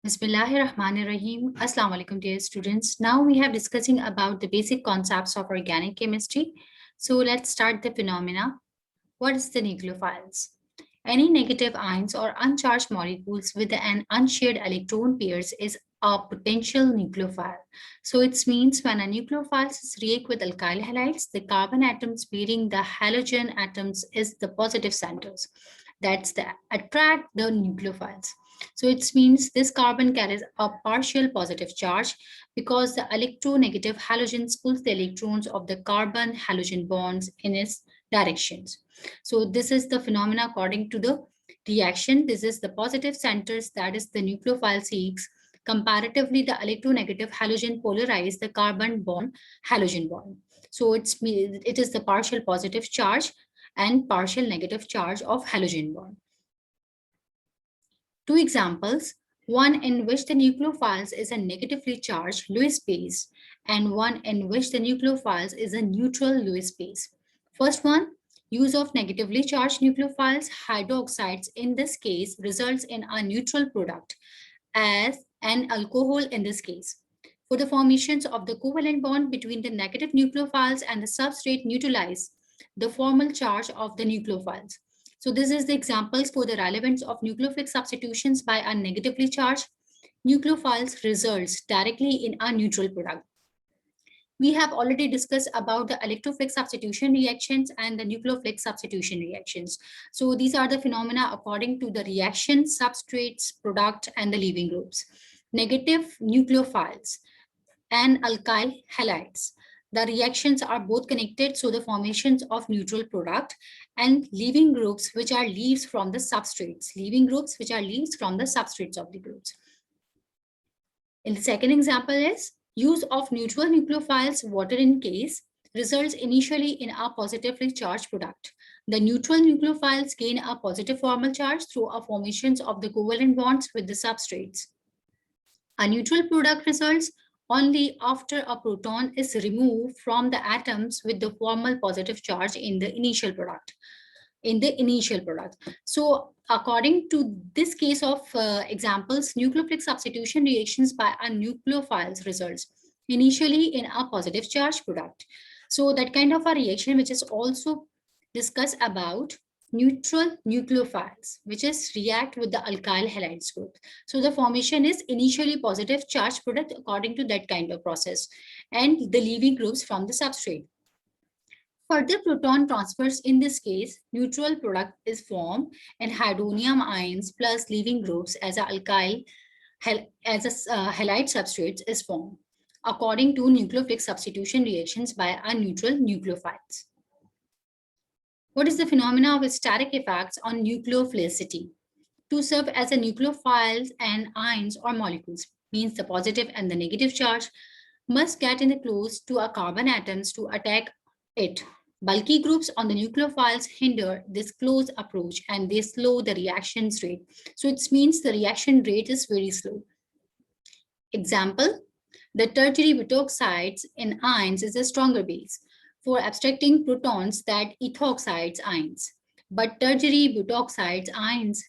Bismillahirrahmanirrahim. Assalamu alaikum, dear students. Now we have discussing about the basic concepts of organic chemistry. So let's start the phenomena. What is the nucleophiles? Any negative ions or uncharged molecules with an unshared electron pairs is a potential nucleophile. So it means when a nucleophile react with alkyl halides, the carbon atoms bearing the halogen atoms is the positive centers. That's the attract the nucleophiles. So it means this carbon carries a partial positive charge because the electronegative halogens pulls the electrons of the carbon halogen bonds in its directions. So this is the phenomena according to the reaction. This is the positive centers, that is the nucleophile seeks. Comparatively, the electronegative halogen polarize the carbon bond halogen bond. So it is the partial positive charge and partial negative charge of halogen bond. Two examples, one in which the nucleophiles is a negatively charged Lewis base and one in which the nucleophiles is a neutral Lewis base. First one, use of negatively charged nucleophiles, hydroxides in this case results in a neutral product as an alcohol in this case. For the formations of the covalent bond between the negative nucleophiles and the substrate neutralize the formal charge of the nucleophiles. So this is the examples for the relevance of nucleophilic substitutions by a negatively charged nucleophiles results directly in a neutral product. We have already discussed about the electrophilic substitution reactions and the nucleophilic substitution reactions. So these are the phenomena according to the reaction, substrates, product, and the leaving groups. Negative nucleophiles and alkyl halides. The reactions are both connected, so the formations of neutral product and leaving groups, which are leaves from the substrates. Leaving groups, which are leaves from the substrates of the groups. In the second example is use of neutral nucleophiles, water in case, results initially in a positively charged product. The neutral nucleophiles gain a positive formal charge through a formations of the covalent bonds with the substrates. A neutral product results only after a proton is removed from the atoms with the formal positive charge in the initial product. So according to this case of examples, nucleophilic substitution reactions by a nucleophiles results initially in a positive charge product. So that kind of a reaction which is also discussed about neutral nucleophiles, which is react with the alkyl halides group. So the formation is initially positive charge product according to that kind of process and the leaving groups from the substrate. Further proton transfers in this case, neutral product is formed and hydronium ions plus leaving groups as a alkyl halide substrates is formed according to nucleophilic substitution reactions by a neutral nucleophiles. What is the phenomena of steric effects on nucleophilicity? To serve as a nucleophiles and ions or molecules means the positive and the negative charge must get in the close to a carbon atoms to attack it. Bulky groups on the nucleophiles hinder this close approach and they slow the reactions rate. So it means the reaction rate is very slow. Example, the tertiary butoxides in ions is a stronger base for abstracting protons than ethoxides ions. But tertiary butoxides ions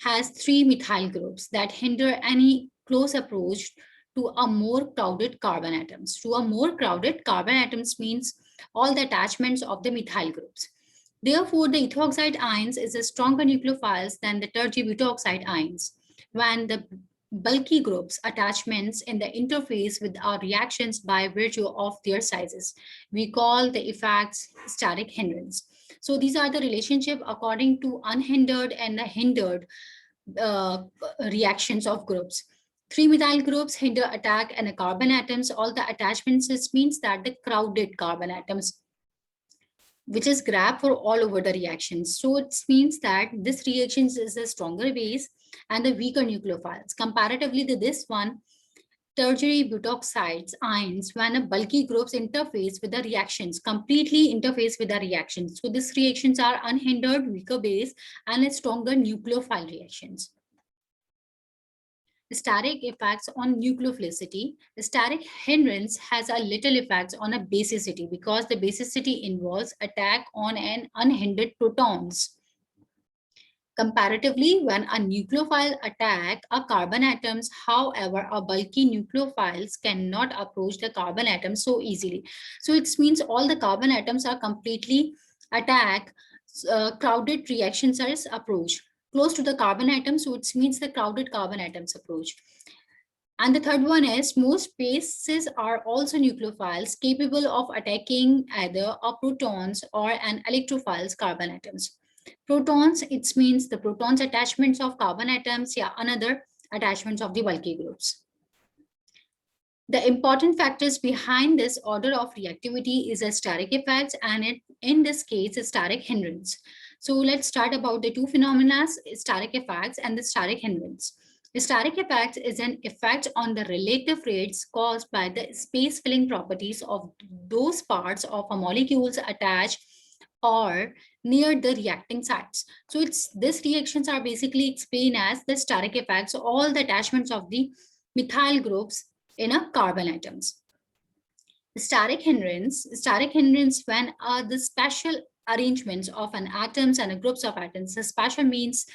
has 3 methyl groups that hinder any close approach to a more crowded carbon atoms. To a more crowded carbon atoms means all the attachments of the methyl groups. Therefore, the ethoxide ions is a stronger nucleophiles than the tertiary butoxide ions. When the bulky groups attachments in the interface with our reactions by virtue of their sizes, we call the effects steric hindrance. So these are the relationship according to unhindered and the hindered reactions of groups. 3 methyl groups hinder attack and the carbon atoms. All the attachments, this means that the crowded carbon atoms, which is grab for all over the reactions. So it means that this reaction is a stronger base and the weaker nucleophiles. Comparatively to this one, tertiary butoxides ions, when a bulky groups interface with the reactions, completely interface with the reactions. So these reactions are unhindered, weaker base and a stronger nucleophile reactions. Steric effects on nucleophilicity. Steric hindrance has a little effects on a basicity because the basicity involves attack on an unhindered protons. Comparatively, when a nucleophile attack a carbon atoms, however, a bulky nucleophiles cannot approach the carbon atoms so easily. So it means all the carbon atoms are completely attack, crowded reactions are approach close to the carbon atom. So it means the crowded carbon atoms approach. And the third one is most bases are also nucleophiles capable of attacking either a protons or an electrophiles carbon atoms. Protons, it means the protons attachments of carbon atoms, yeah, another attachments of the bulky groups. The important factors behind this order of reactivity is a steric effects and in this case, a steric hindrance. So let's start about the two phenomena, steric effects and the steric hindrance. The steric effect is an effect on the relative rates caused by the space filling properties of those parts of a molecules attached or near the reacting sites. So it's these reactions are basically explained as the steric effects, all the attachments of the methyl groups in a carbon atoms. Steric hindrance when the special arrangements of an atoms and a groups of atoms. The special means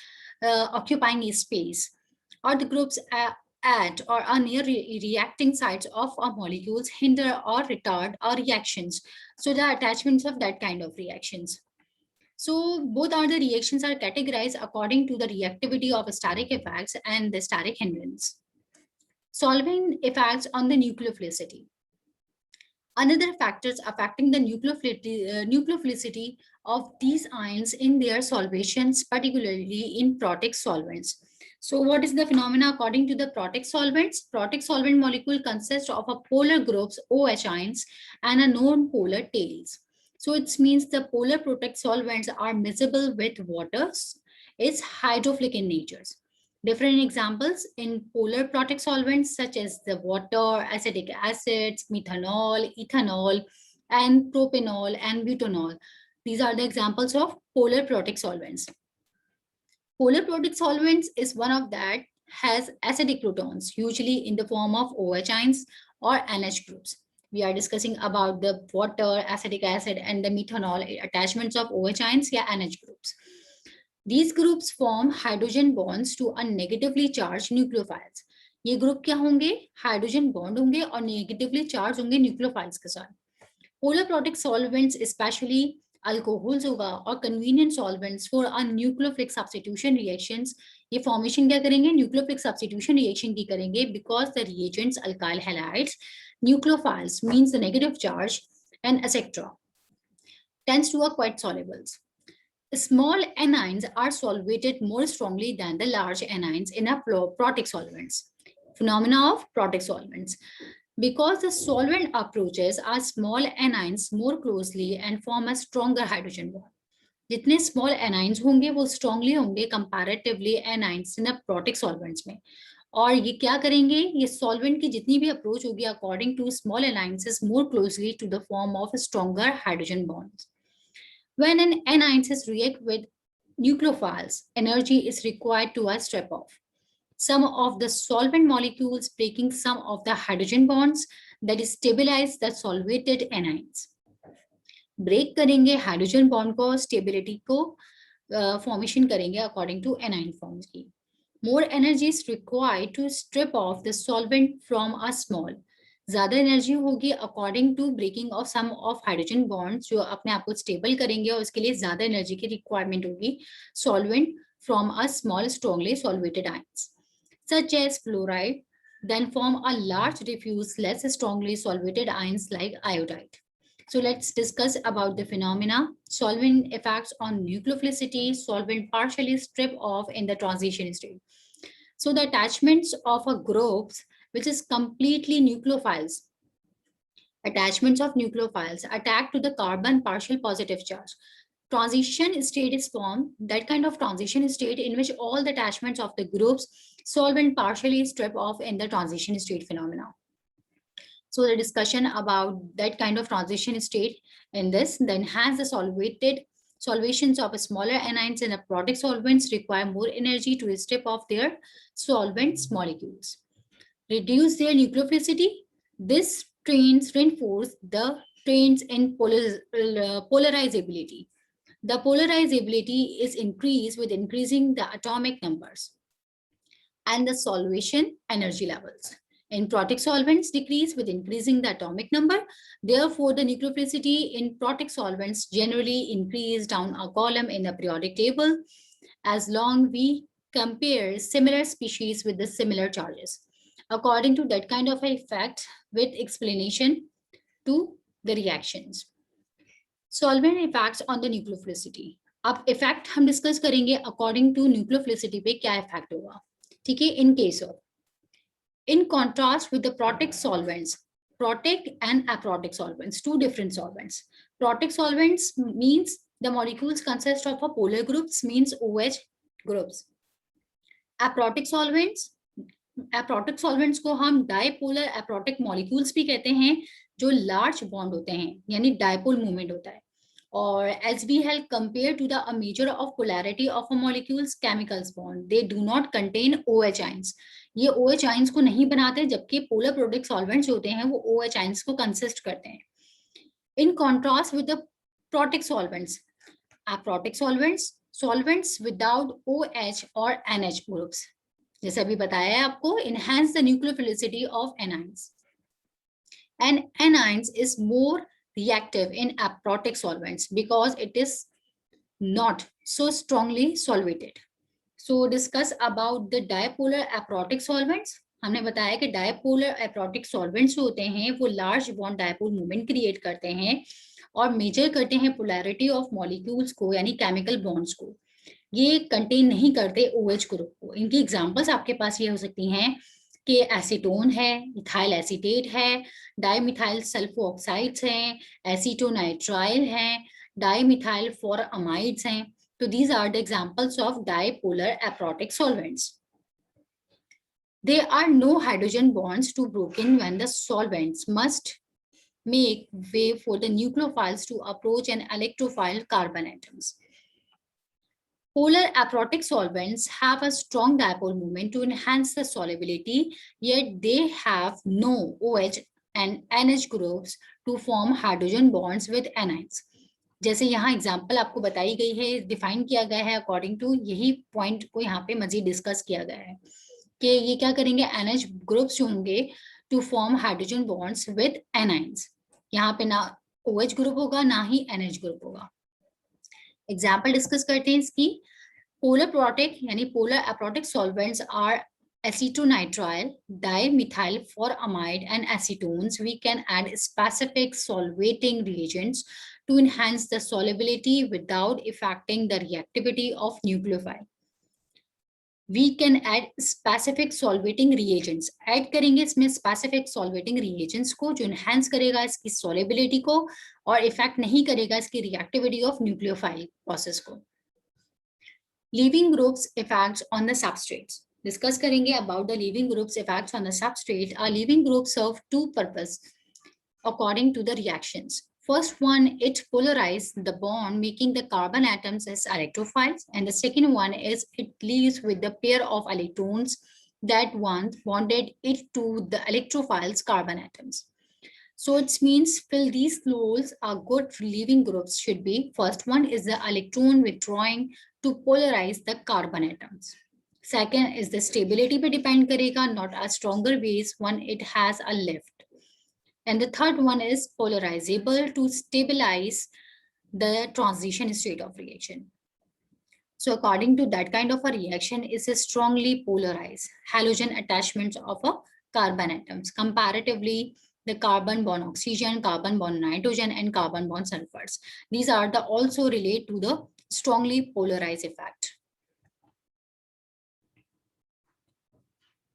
occupying a space, or the groups at or are near reacting sites of our molecules hinder or retard our reactions. So the attachments of that kind of reactions. So both are the reactions are categorized according to the reactivity of steric effects and the steric hindrance. Solving effects on the nucleophilicity. Another factors affecting the nucleophilicity of these ions in their solvations, particularly in protic solvents. So what is the phenomena according to the protic solvents? Protic solvent molecule consists of a polar groups OH ions and a non-polar tails. So it means the polar protic solvents are miscible with waters, is hydrophilic in nature. Different examples in polar protic solvents such as the water, acetic acids, methanol, ethanol, and propanol and butanol. These are the examples of polar protic solvents. Polar protic solvents is one of that has acidic protons, usually in the form of OH ions or NH groups. We are discussing about the water, acetic acid, and the methanol attachments of OH ions, yeah, NH groups. These groups form hydrogen bonds to a negatively charged nucleophiles. ये group क्या होंगे? Hydrogen bond होंगे और negatively charge होंगे nucleophiles के साथ. Polar protic solvents specially alcohols होगा और convenient solvents for a nucleophilic substitution reactions. ये फॉर्मेशन क्या करेंगे? न्यूक्लियोफिलिक सब्स्टिट्यूशन रिएक्शन की करेंगे because the reagents alkyl halides nucleophiles means the negative charge and etc. tends to are quite solubles. Small anions are solvated more strongly than the large anions in a protic solvents. Phenomena of protic solvents. Because the solvent approaches are small anions more closely and form a stronger hydrogen bond. जितने small anions होंगे वो strongly होंगे comparatively anions in a protic solvents में. और ये क्या करेंगे? ये solvent की जितनी भी approach होगी according to small anions is more closely to the form of stronger hydrogen bonds. When an anion react with nucleophiles, energy is required to strip off some of the solvent molecules, breaking some of the hydrogen bonds that is stabilize the solvated anions. Break करेंगे hydrogen bond को, stability को formation करेंगे according to anion forms की. More energy is required to strip off the solvent from a small. ज्यादा energy होगी according to breaking of some of hydrogen bonds जो अपने आप को स्टेबल करेंगे और उसके लिए ज्यादा एनर्जी की रिक्वायरमेंट होगी solvent from a small strongly solvated ions such as fluoride then form a large diffuse less strongly solvated ions like iodide. So let's discuss about the phenomena. Solvent effects on nucleophilicity. Solvent partially strip off in the transition state. So the attachments of a groups which is completely nucleophiles. Attachments of nucleophiles attack to the carbon partial positive charge. Transition state is formed, that kind of transition state in which all the attachments of the groups solvent partially strip off in the transition state phenomena. So the discussion about that kind of transition state in this, the enhance the solvations of a smaller anions in a protic solvents require more energy to strip off their solvents molecules. Reduce their nucleophilicity. This trains reinforce the trains in polarizability. The polarizability is increased with increasing the atomic numbers and the solution energy levels. In protic solvents decrease with increasing the atomic number. Therefore, the nucleophilicity in protic solvents generally increase down a column in the periodic table as long we compare similar species with the similar charges. According to that kind of effect with explanation to the reactions. Solvent effects on the nucleophilicity. अब effect हम discuss करेंगे according to nucleophilicity पे क्या effect होगा. ठीक है. In case of in contrast with the protic solvents, protic and aprotic solvents, two different solvents. Protic solvents means the molecules consist of a polar groups, means OH groups. Aprotic solvents को हम dipolar aprotic molecules भी कहते हैं जो large bond होते हैं यानी dipole movement होता है. Or as we have compared to the a measure of polarity of a molecule's chemicals bond, they do not contain OH ions. ये OH ions को नहीं बनाते जबकि polar protic solvents होते हैं वो OH ions को consist करते हैं. In contrast with the protic solvents, aprotic solvents without OH or NH groups. जैसे अभी बताया है आपको, enhance the nucleophilicity of anions. And anions is more reactive in aprotic solvents because it is not so strongly solvated. So discuss about the dipolar aprotic solvents. हमने बताया कि dipolar aprotic solvents जो होते हैं वो large bond dipole movement create करते हैं और मेजर करते हैं polarity of molecules को यानी chemical bonds को. ये कंटेन नहीं करते OH ग्रुप को. इनकी एग्जांपल्स आपके पास ये हो सकती हैं कि एसीटोन है, इथाइल एसीटेट है, डाइमिथाइल सल्फो ऑक्साइड्स हैं, एसीटोनाइट्राइल हैं, डाइमिथाइल फॉरअमाइड्स हैं. So these are the examples of dipolar aprotic solvents. There are no hydrogen bonds to broken when the solvents must make way for the nucleophiles to approach an electrophile carbon atoms. Polar aprotic solvents have a strong dipole moment to enhance the solubility, yet they have no OH and NH groups to form hydrogen bonds with anions. जैसे यहाँ example आपको बताई गई है, define किया गया है according to यही पॉइंट को यहाँ पे मजीद डिस्कस किया गया है कि ये क्या करेंगे, NH ग्रुप्स जो होंगे to form hydrogen bonds with anions. यहाँ पे ना OH ग्रुप होगा ना ही NH ग्रुप होगा. एग्जाम्पल डिस्कस करते हैं इसकी. पोलर प्रोटिक यानी polar aprotic solvents are acetonitrile, dimethyl foramide and acetones. We can add specific solvating reagents to enhance the solubility without affecting the reactivity of nucleophile. We can add specific solvating reagents. Add करेंगे इसमें specific solvating reagents को जो enhance करेगा इसकी solubility को और effect नहीं करेगा इसकी reactivity of nucleophile process को. Leaving groups effects on the substrates. Discuss करेंगे about the leaving groups effects on the substrate. Our leaving groups serve two purposes according to the reactions. First one, it polarizes the bond, making the carbon atoms as electrophiles. And the second one is it leaves with the pair of electrons that once bonded it to the electrophiles carbon atoms. So it means fill these roles are good leaving groups should be. First one is the electron withdrawing to polarize the carbon atoms. Second is the stability पे depend करेगा, not a stronger base when it has a lift. And the third one is polarizable to stabilize the transition state of reaction. So according to that kind of a reaction is a strongly polarized halogen attachments of a carbon atoms. Comparatively, the carbon bond oxygen, carbon bond nitrogen, and carbon bond sulfurs. These are the also relate to the strongly polarized effect.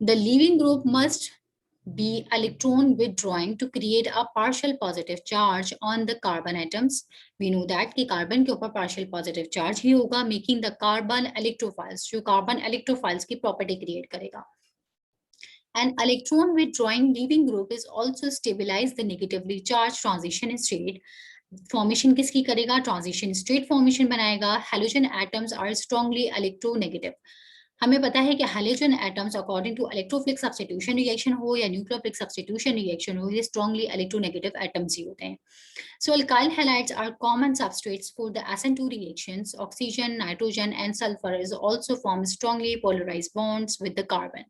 The leaving group must be electron withdrawing to create a partial positive charge on the carbon atoms. We know that कि carbon के ऊपर partial positive charge ही होगा, making the carbon electrophiles, जो carbon electrophiles की property create करेगा. An electron withdrawing leaving group is also stabilize the negatively charged transition state. Formation किसकी करेगा? Transition state formation बनाएगा. Halogen atoms are strongly electronegative. हमें पता है कि halogen atoms according to electrophilic substitution reaction हो या न्यूक्लियोफिलिक सब्स्टिट्यूशन रिएक्शन हो, ये स्ट्रांगली इलेक्ट्रोनेगेटिव एटम्स ही होते हैं. So alkyl halides are common substrates for the SN2 reactions. Oxygen, nitrogen, and sulfur is also form strongly polarized bonds with the carbon.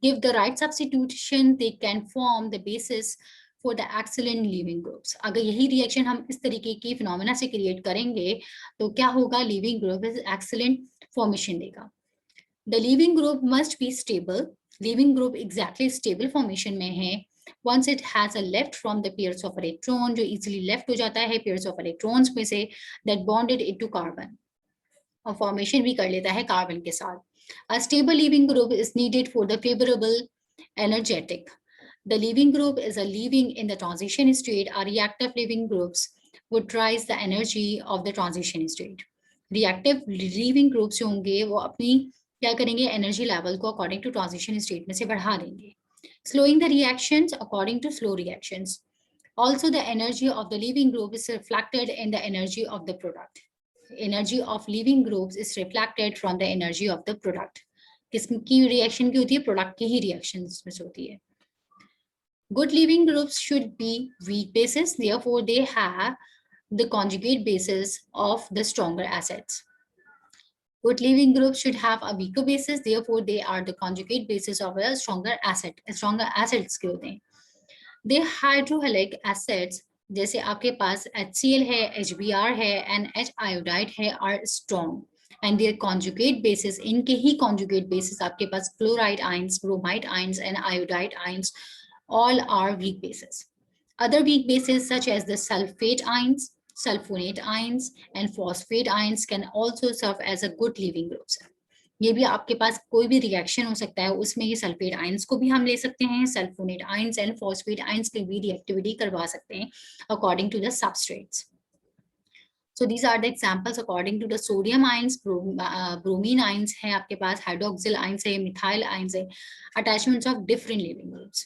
Give the right substitution, they can form the basis for the excellent leaving groups. अगर यही reaction हम इस तरीके की phenomena से create करेंगे तो क्या होगा, leaving group is excellent formation देगा. The leaving group must be stable. Leaving group exactly stable formation में है. Once it has a left from the pairs of electron, जो easily left हो जाता है pairs of electrons में से, that bonded into carbon. और formation भी कर लेता है carbon के साथ. A stable leaving group is needed for the favorable energetic. The leaving group is a leaving in the transition state. Our reactive leaving groups would rise the energy of the transition state. Reactive leaving groups होंगे वो अपनी क्या करेंगे, energy level को according to transition state में से बढ़ा देंगे. Slowing the reactions according to slow reactions. Also the energy of the leaving group is reflected in the energy of the product. Energy of leaving groups is reflected from the energy of the product. किसकी reaction की होती है, product की ही reaction में से होती है. Good leaving groups should be weak bases, therefore they have the conjugate bases of the stronger acids. Good leaving groups should have a weaker basis, therefore they are the conjugate basis of a stronger acid. Stronger acids के होते हैं. They hydrohalic acids जैसे आपके पास HCl है, HBr है, and H iodide है, are strong. And their conjugate bases, इनके ही conjugate bases आपके पास chloride ions, bromide ions, and iodide ions, all are weak bases. Other weak bases such as the sulfate ions, sulfonate ions, and phosphate ions can also serve as a good leaving groups. ये भी आपके पास कोई भी reaction हो सकता है, उसमें ये सल्फेट आयंस को भी हम ले सकते हैं, sulphonate ions and phosphate ions की भी रिएक्टिविटी करवा सकते हैं according to the substrates. So these are the examples according to the sodium ions, bromine ions है आपके पास, hydroxyl ions है, methyl ions है, attachments of different leaving groups.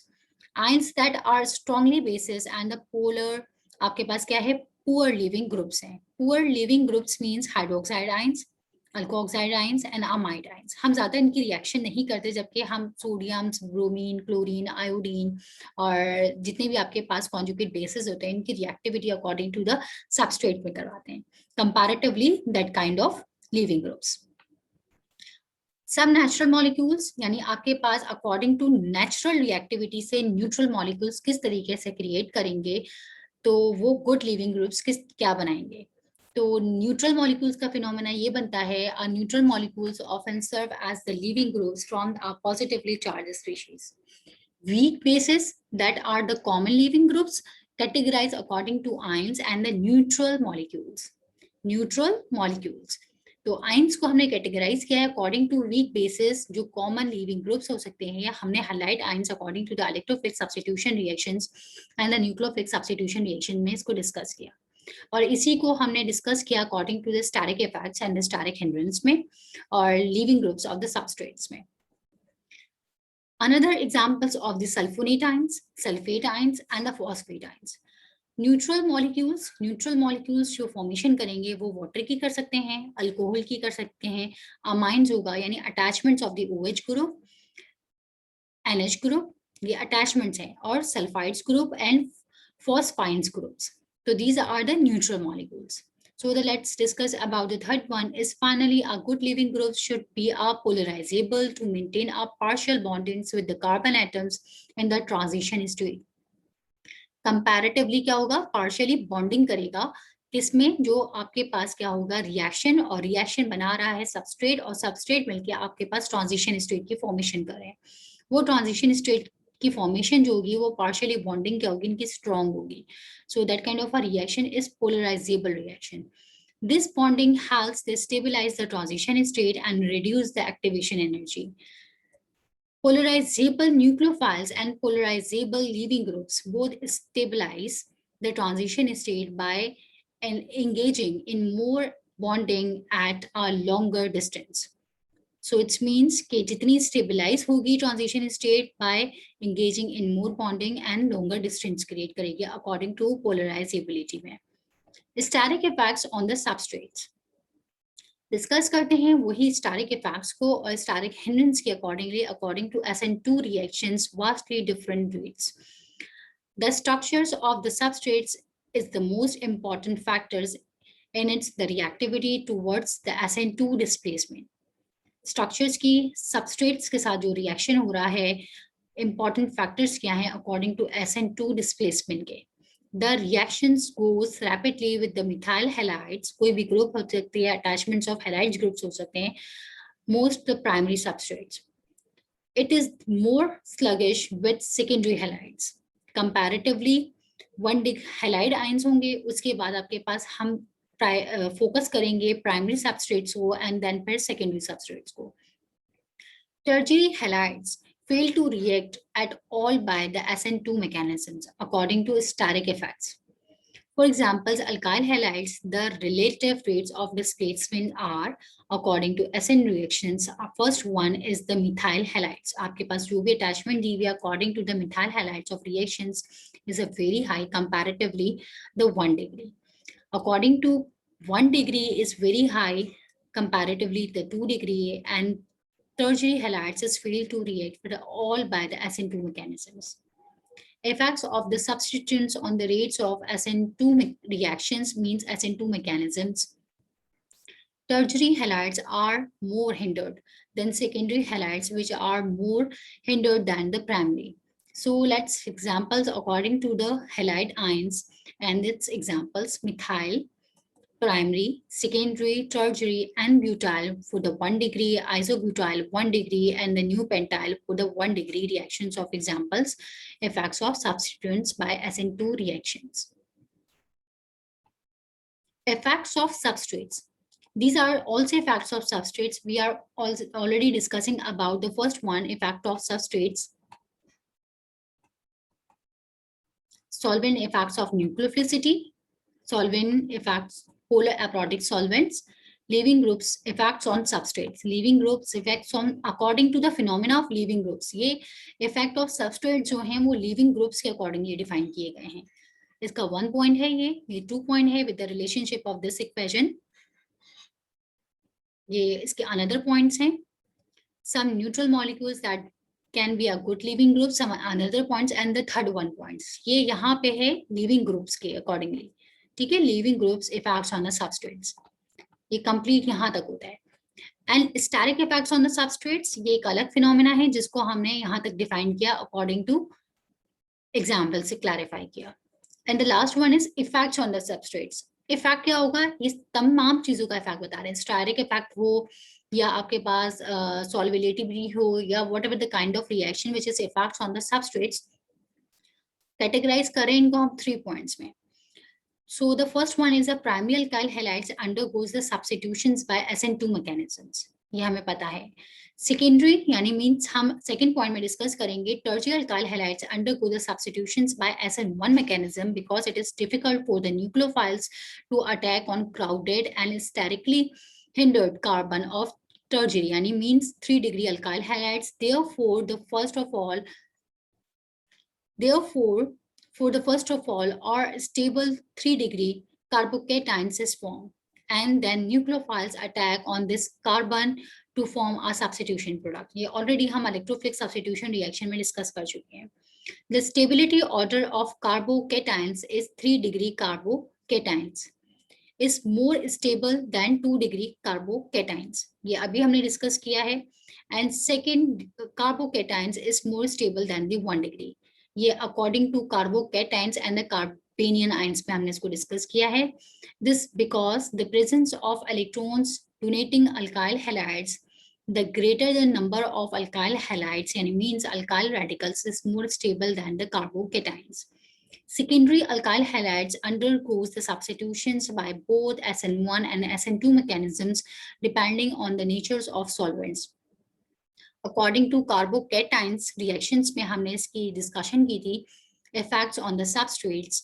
Ions that are strongly bases and the polar आपके पास क्या है, poor leaving groups हैं. Poor leaving groups means hydroxide ions, alkoxide ions and amide ions. हम ज्यादा इनकी reaction नहीं करते, जबकि हम सोडियम, ब्रोमीन, क्लोरीन, आयोडीन और जितने भी आपके पास कॉन्जुगेट बेसिस होते हैं, इनकी reactivity according to the substrate में करवाते हैं. Comparatively that kind of leaving groups. सब नेचुरल मॉलिक्यूल्स यानी आपके पास अकॉर्डिंग टू नेचुरल रिएक्टिविटी से न्यूट्रल मॉलिक्यूल्स किस तरीके से क्रिएट करेंगे, तो वो गुड लिविंग ग्रुप्स क्या बनाएंगे. तो न्यूट्रल मॉलिक्यूल्स का फिनोमेना ये बनता है, neutral molecules often serve as the living groups from a positively charged species. Weak bases that are the common living groups categorise according to ions and the neutral molecules. Neutral molecules तो ions को हमने categorise किया है according to weak bases, जो common living groups हो सकते हैं, या हमने highlight ions according to the electrophilic substitution reactions and the nucleophilic substitution reaction में इसको डिस्कस किया. और इसी को हमने डिस्कस किया according to the static effects and the static hindrance में और living groups of the substrates में. Another examples of the sulfonate ions, sulfate ions and the phosphate ions. Neutral molecules जो फॉर्मेशन करेंगे वो वाटर की कर सकते हैं, अल्कोहल की कर सकते हैं, अमाइंस होगा यानी attachments of the OH group, NH group, ये अटैचमेंट्स हैं, और sulphides group and phosphines groups. So these are the neutral molecules. So let's discuss about the third one is finally a good living group should be a polarizable to maintain a partial bondings with the carbon atoms in the transition state. Comparatively क्या होगा, partially bonding करेगा किसमें, जो आपके पास क्या होगा, reaction, और reaction बना रहा है सबस्ट्रेट, और सबस्ट्रेट मिलके आपके पास ट्रांजिशन स्टेट की फॉर्मेशन कर रहे हैं. वो ट्रांजिशन स्टेट की फॉर्मेशन जो होगी वो पार्शियली बॉन्डिंग क्या होगी, इनकी स्ट्रॉन्ग होगी. So that kind of a reaction is polarisable reaction. This bonding helps to stabilize the transition state and reduce the activation energy. Polarizable nucleophiles and polarizable leaving groups both stabilize the transition state by engaging in more bonding at a longer distance. So it means कि जितनी stabilize होगी transition state by engaging in more bonding and longer distance create करेगी according to polarizability में. Static effects on the substrates. Discuss करते हैं वही steric effects को और स्टारिक हिंड्रेंस के according to SN2 reactions vastly different rates. The structures of the substrates is the most important factors in its the reactivity towards the SN2 displacement. Structures की substrates के साथ जो reaction हो रहा है important factors क्या हैं according to SN2 displacement के. The reactions goes rapidly with the methyl halides. कोई भी group हो सकती है, attachments of halides groups हो सकते हैं. Most the primary substrates. It is more sluggish with secondary halides. Comparatively, one halide ions होंगे, उसके बाद आपके पास हम फोकस करेंगे प्राइमरी सबस्ट्रेट्स को एंड देन फिर सेकेंडरी सबस्ट्रेट्स को. Tertiary halides fail to react at all by the SN2 mechanisms according to steric effects. For example, alkyl halides, the relative rates of displacement are according to SN reactions. First one is the methyl halides. आपके पास जो भी attachment दी हुई according to the methyl halides of reactions is a very high comparatively the 1 degree. According to 1 degree is very high comparatively the 2 degree, and tertiary halides is failed to react with all by the SN2 mechanisms. Effects of the substituents on the rates of SN2 reactions means SN2 mechanisms. Tertiary halides are more hindered than secondary halides, which are more hindered than the primary. So let's examples according to the halide ions and its examples: methyl, primary, secondary, tertiary, and butyl for the 1 degree, isobutyl 1 degree, and the new pentyl for the 1 degree reactions of examples, effects of substituents by SN2 reactions. Effects of substrates. These are also effects of substrates. We are also already discussing about the first one, effect of substrates. Solvent effects of nucleophilicity, solvent effects, polar aprotic solvents, leaving groups effects on substrates, leaving groups effects on according to the phenomena of leaving groups. ये effect of substrate जो हैं वो leaving groups के accordingly define किए गए हैं. इसका 1 point है, ये 2 point है with the relationship of this equation. ये इसके another points हैं. Some neutral molecules that can be a good leaving group, some another points, and the third one points. ये यहाँ पे है leaving groups के accordingly. ठीक है, leaving groups effects on the substrates. ये complete यहाँ तक होता है. And steric effects on the substrates, ये एक अलग phenomena है जिसको हमने यहाँ तक define किया according to example से clarify किया. And the last one is effects on the substrates. Effect क्या होगा? ये तमाम चीजों का effect बता रहे हैं. Steric effect हो या आपके पास solubility हो या whatever the kind of reaction which is effects on the substrates, categorize करें इनको हम 3 points में. So the first one is the primary alkyl halides undergoes the substitutions by SN2 mechanisms. ये हमें पता है. Secondary यानी means हम second point में discuss करेंगे tertiary alkyl halides undergo the substitutions by SN1 mechanism because it is difficult for the nucleophiles to attack on crowded and sterically hindered carbon of tertiary यानी means 3 degree alkyl halides. Therefore, for the first of all, are stable 3 degree carbocations is formed, and then nucleophiles attack on this carbon to form a substitution product. ये already हम electrophilic substitution reaction में discuss कर चुके हैं. The stability order of carbocations is 3 degree carbocations is more stable than 2 degree carbocations. ये अभी हमने discuss किया है. And second, carbocations is more stable than the 1 degree. ये according to carbocations and the carbanion ions पे हमने इसको discuss किया है. This because the presence of electrons donating alkyl halides, the greater the number of alkyl halides and means alkyl radicals is more stable than the carbocations. Secondary alkyl halides undergoes the substitutions by both SN1 and SN2 mechanisms depending on the natures of solvents. According to carbocations reactions में हमने इसकी discussion की थी. Effects on the substrates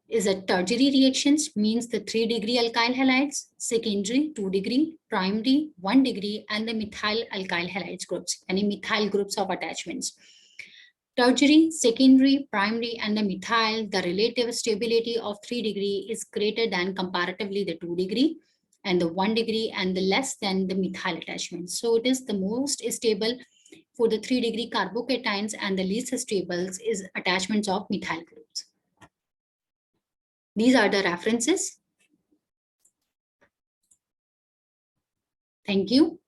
is a tertiary reactions means the 3 degree alkyl halides, secondary 2 degree, primary 1 degree, and the methyl alkyl halides groups, any methyl groups of attachments. Tertiary, secondary, primary, and the methyl, the relative stability of 3 degree is greater than comparatively the 2 degree. and the 1 degree and the less than the methyl attachment. So it is the most stable for the 3 degree carbocations and the least stable is attachments of methyl groups. These are the references. Thank you.